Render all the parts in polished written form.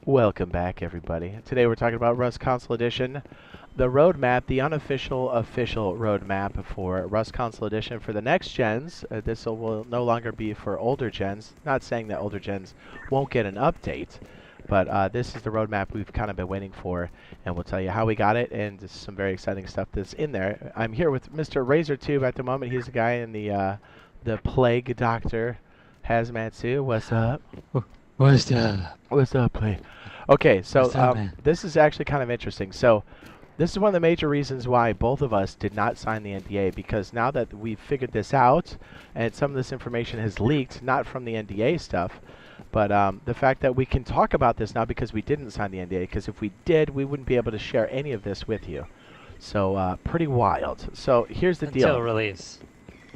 Welcome back, everybody. Today we're talking about Rust Console Edition, the roadmap, the unofficial official roadmap for Rust Console Edition for the next gens. This will no longer be for older gens. Not saying that older gens won't get an update, but this is the roadmap we've kind of been waiting for, and we'll tell you how we got it and just some very exciting stuff that's in there. I'm here with Mr. RazorTube at the moment. He's the guy in the Plague Doctor hazmat suit. What's up? What's up? What's up, Plague? Okay, so What's up, man? this is actually kind of interesting. So this is one of the major reasons why both of us did not sign the NDA, because now that we've figured this out and some of this information has leaked, not from the NDA stuff, but the fact that we can talk about this now because we didn't sign the NDA, because if we did, we wouldn't be able to share any of this with you. So pretty wild. So here's the deal. Until release.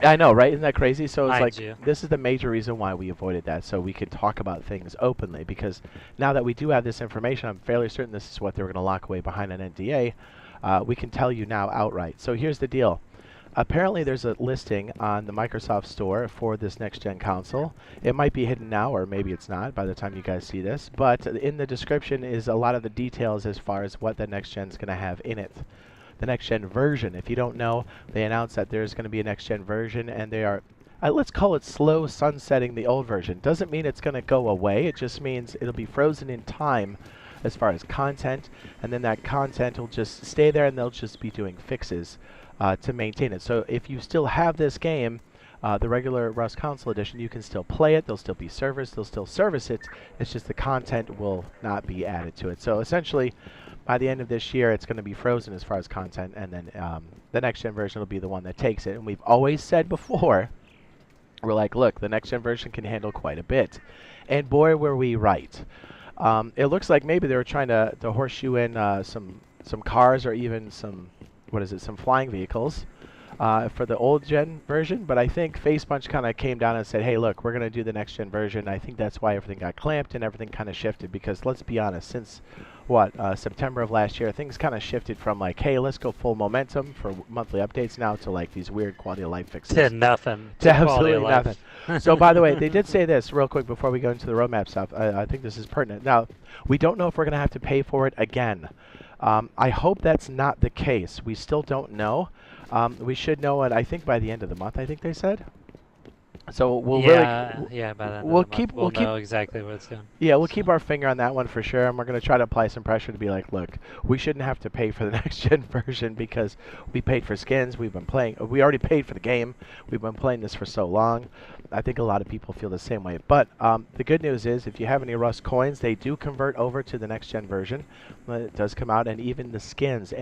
I know, right? Isn't that crazy? So it's Mind like, you. this is the major reason why we avoided that, so we could talk about things openly, because now that we do have this information, I'm fairly certain this is what they were going to lock away behind an NDA. We can tell you now outright. So here's the deal. Apparently there's a listing on the Microsoft Store for this next-gen console. It might be hidden now, or maybe it's not by the time you guys see this, but in the description is a lot of the details as far as what the next-gen is going to have in it. The next-gen version. If you don't know, they announced that there's going to be a next-gen version, and they are, let's call it slow sunsetting the old version. Doesn't mean it's going to go away. It just means it'll be frozen in time as far as content, and then that content will just stay there, and they'll just be doing fixes to maintain it. So if you still have this game, the regular Rust Console Edition, you can still play it. There'll still be servers. They'll still service it. It's just the content will not be added to it. So essentially, by the end of this year, it's going to be frozen as far as content, and then the next-gen version will be the one that takes it. And we've always said before, we're like, look, the next-gen version can handle quite a bit. And boy, were we right. It looks like maybe they were trying to horseshoe in some cars, or even some, some flying vehicles for the old-gen version. But I think FaceBunch kind of came down and said, hey, look, we're going to do the next-gen version. I think that's why everything got clamped and everything kind of shifted, because let's be honest, since September of last year, things kind of shifted from like, hey, let's go full momentum for monthly updates now, to like these weird quality of life fixes. To nothing. To absolutely nothing. So by the way, they did say this real quick before we go into the roadmap stuff. I think this is pertinent. Now, we don't know if we're going to have to pay for it again. I hope that's not the case. We still don't know. We should know it, I think, by the end of the month, I think they said. So we'll by really, then we'll keep know exactly what it's doing. yeah, we'll keep our finger on that one for sure, and we're going to try to apply some pressure to be like, look, we shouldn't have to pay for the next gen version, because we paid for skins, we've been playing, we already paid for the game, we've been playing this for so long. I think a lot of people feel the same way. But the good news is, if you have any Rust coins, they do convert over to the next gen version. It does come out, and even the skins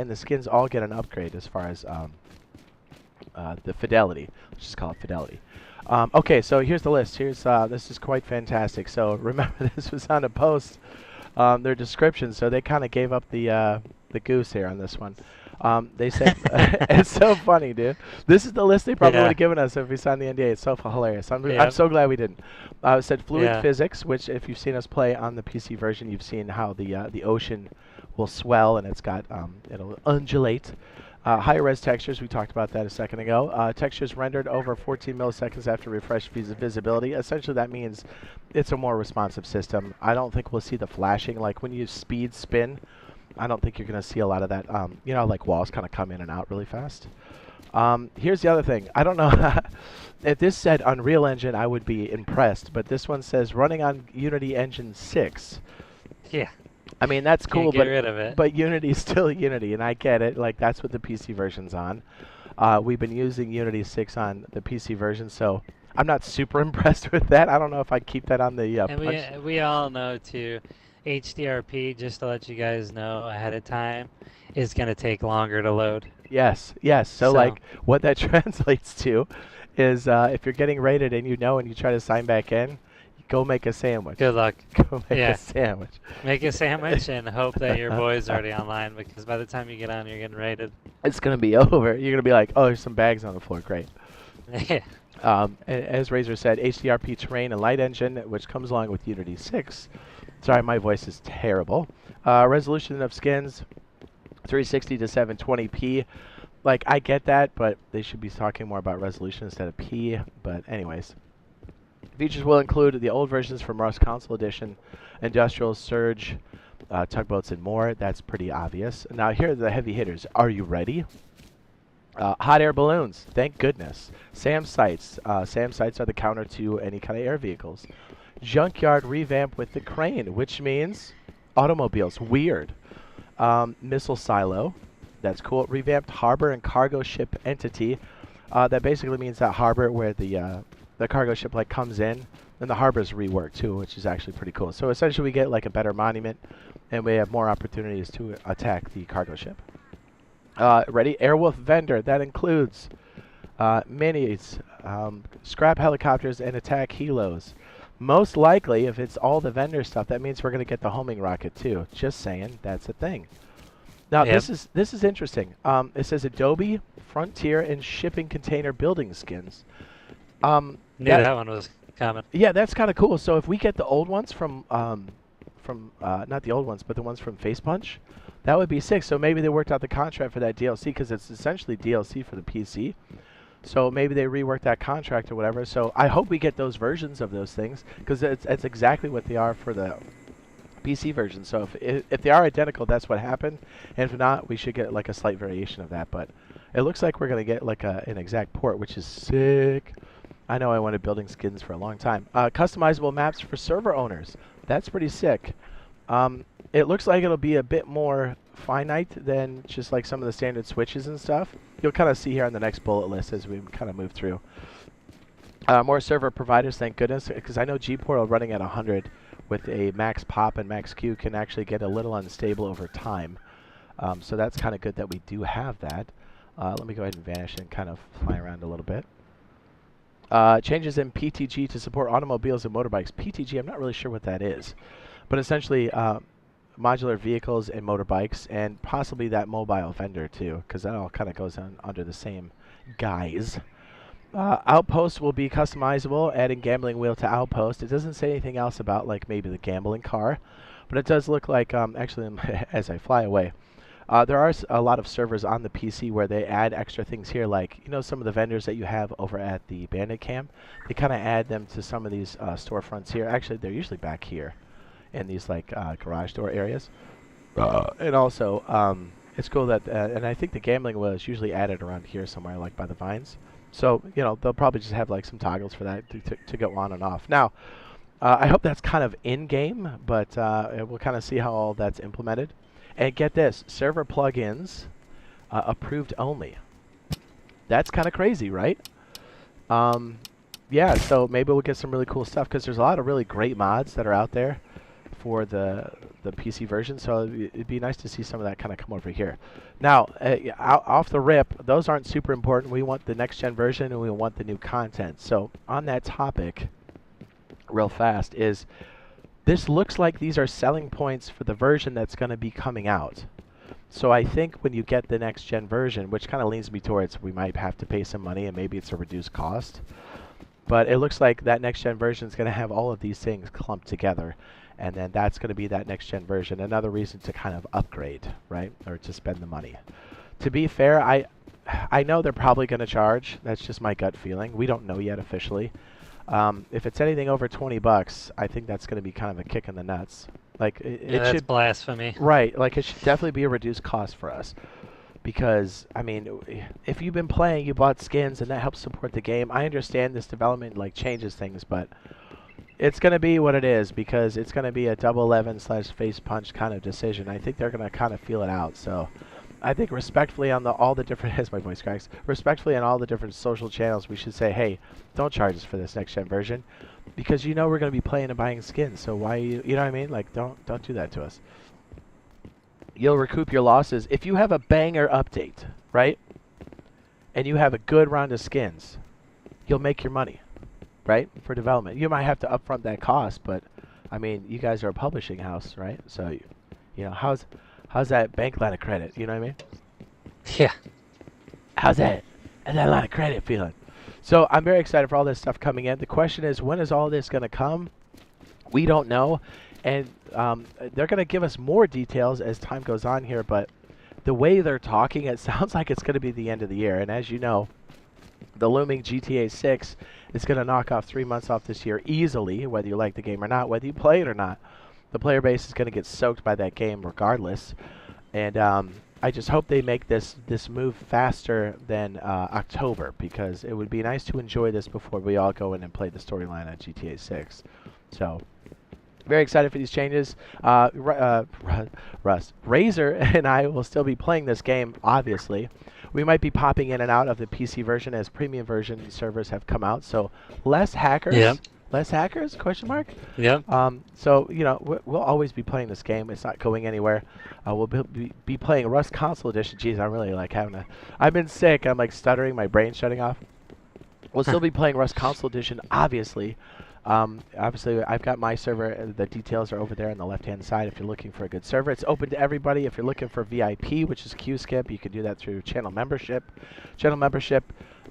all get an upgrade as far as the fidelity. Let's just call it fidelity. Okay, so here's the list. Here's this is quite fantastic. So remember, this was on a post, their description. So they kind of gave up the goose here on this one. They said it's so funny, dude. This is the list they probably would have given us if we signed the NDA. It's so hilarious. I'm so glad we didn't. It said fluid physics, which if you've seen us play on the PC version, you've seen how the ocean will swell, and it's got it'll undulate. Higher res textures, we talked about that a second ago. Textures rendered over 14 milliseconds after refresh visibility. Essentially, that means it's a more responsive system. I don't think we'll see the flashing. Like when you speed spin, I don't think you're going to see a lot of that. You know, like walls kind of come in and out really fast. Here's the other thing. I don't know. If this said Unreal Engine, I would be impressed. But this one says running on Unity Engine 6. Yeah. I mean, that's cool, Can't get rid of it. but Unity's still Unity, and I get it. Like, that's what the PC version's on. We've been using Unity 6 on the PC version, so I'm not super impressed with that. I don't know if I'd keep that on the and we all know, too, HDRP, just to let you guys know ahead of time, is going to take longer to load. Yes. So, like, what that translates to is if you're getting rated and you know and you try to sign back in, go make a sandwich. Good luck. Go make a sandwich. Make a sandwich and hope that your boy's already online, because by the time you get on, you're getting rated. It's going to be over. You're going to be like, oh, there's some bags on the floor. Great. As Razor said, HDRP terrain and light engine, which comes along with Unity 6. Sorry, my voice is terrible. Resolution of skins, 360 to 720p. Like, I get that, but they should be talking more about resolution instead of P. But anyways. Features will include the old versions from Rust Console Edition, Industrial Surge, tugboats and more. That's pretty obvious. Now here are the heavy hitters. Are you ready? Hot air balloons. Thank goodness. SAM sites. SAM sites are the counter to any kind of air vehicles. Junkyard revamp with the crane, which means automobiles. Weird. Missile silo. That's cool. Revamped harbor and cargo ship entity. That basically means that harbor where the cargo ship like comes in, and the harbor's reworked too, which is actually pretty cool. So essentially we get like a better monument, and we have more opportunities to attack the cargo ship. Ready? Airwolf vendor. That includes minis, scrap helicopters, and attack helos. Most likely, if it's all the vendor stuff, that means we're going to get the homing rocket too. Just saying, that's a thing. Now this is interesting. It says Adobe, Frontier, and shipping container building skins. Knew that one was coming. Yeah, that's kind of cool. So if we get the old ones from not the old ones, but the ones from Face Punch, that would be sick. So maybe they worked out the contract for that DLC because it's essentially DLC for the PC. So maybe they reworked that contract or whatever. So I hope we get those versions of those things because it's exactly what they are for the PC version. So if they are identical, that's what happened. And if not, we should get like a slight variation of that. But it looks like we're going to get like an exact port, which is sick. I know I wanted building skins for a long time. Customizable maps for server owners. That's pretty sick. It looks like it'll be a bit more finite than just like some of the standard switches and stuff. You'll kind of see here on the next bullet list as we kind of move through. More server providers, thank goodness, because I know Gportal running at 100 with a max pop and max Q can actually get a little unstable over time. So that's kind of good that we do have that. Let me go ahead and vanish and kind of fly around a little bit. Changes in PTG to support automobiles and motorbikes. PTG, I'm not really sure what that is. But essentially, modular vehicles and motorbikes, and possibly that mobile vendor too, because that all kind of goes on under the same guise. Outpost will be customizable, adding gambling wheel to outpost. It doesn't say anything else about like maybe the gambling car, but it does look like actually as I fly away, there are a lot of servers on the PC where they add extra things here, like you know some of the vendors that you have over at the Bandit Cam. They kind of add them to some of these storefronts here. Actually, they're usually back here in these like garage door areas. And also, it's cool that, and I think the gambling was usually added around here somewhere, like by the vines. So, you know, they'll probably just have like some toggles for that to go on and off. Now, I hope that's kind of in-game, but we'll kind of see how all that's implemented. And get this, server plugins approved only. That's kind of crazy, right? Yeah, so maybe we'll get some really cool stuff because there's a lot of really great mods that are out there for the PC version, so it'd be nice to see some of that kind of come over here. Now, off the rip, those aren't super important. We want the next-gen version, and we want the new content. So on that topic, real fast, is this looks like these are selling points for the version that's going to be coming out. So I think when you get the next-gen version, which kind of leans me towards we might have to pay some money, and maybe it's a reduced cost, but it looks like that next-gen version is going to have all of these things clumped together. And then that's going to be that next-gen version. Another reason to kind of upgrade, right? Or to spend the money. To be fair, I know they're probably going to charge. That's just my gut feeling. We don't know yet officially. If it's anything over 20 bucks, I think that's going to be kind of a kick in the nuts. Like it that's should blasphemy. Right. Like it should definitely be a reduced cost for us. Because, I mean, if you've been playing, you bought skins, and that helps support the game. I understand this development like changes things, but it's going to be what it is because it's going to be a double 11/face punch kind of decision. I think they're going to kind of feel it out. So I think respectfully on all the different, as my voice cracks, respectfully on all the different social channels, we should say, hey, don't charge us for this next-gen version because you know we're going to be playing and buying skins. So why, you know what I mean? Like, don't do that to us. You'll recoup your losses. If you have a banger update, right, and you have a good round of skins, you'll make your money. Right, for development. You might have to upfront that cost, but I mean, you guys are a publishing house, right? So, you know, how's that bank line of credit? You know what I mean? Yeah. How's that line of credit feeling? So I'm very excited for all this stuff coming in. The question is, when is all this going to come? We don't know, and they're going to give us more details as time goes on here. But the way they're talking, it sounds like it's going to be the end of the year. And as you know, the looming GTA 6 is going to knock off 3 months off this year easily, whether you like the game or not, whether you play it or not. the player base is going to get soaked by that game regardless. And I just hope they make this move faster than October, because it would be nice to enjoy this before we all go in and play the storyline on GTA 6. So, very excited for these changes. Rust. Razor and I will still be playing this game, obviously. We might be popping in and out of the PC version as premium version servers have come out, so less hackers. Yep. Less hackers? Question mark. Yep. So you know we'll always be playing this game. It's not going anywhere. We'll be playing Rust Console Edition. Jeez, I'm really like having a. I've been sick. I'm like stuttering. My brain's shutting off. We'll still be playing Rust Console Edition, obviously. Obviously, I've got my server. The details are over there on the left-hand side if you're looking for a good server. It's open to everybody. If you're looking for VIP, which is Q-Skip, you can do that through channel membership. Channel membership,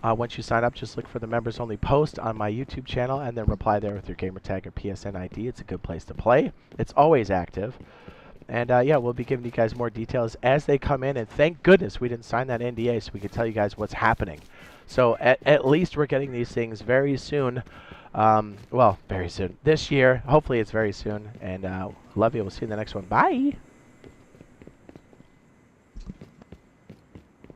once you sign up, just look for the members-only post on my YouTube channel and then reply there with your gamertag or PSN ID. It's a good place to play. It's always active. And yeah, we'll be giving you guys more details as they come in. And thank goodness we didn't sign that NDA so we could tell you guys what's happening. So at least we're getting these things very soon. Well, very soon. This year. Hopefully it's very soon. And love you. We'll see you in the next one. Bye.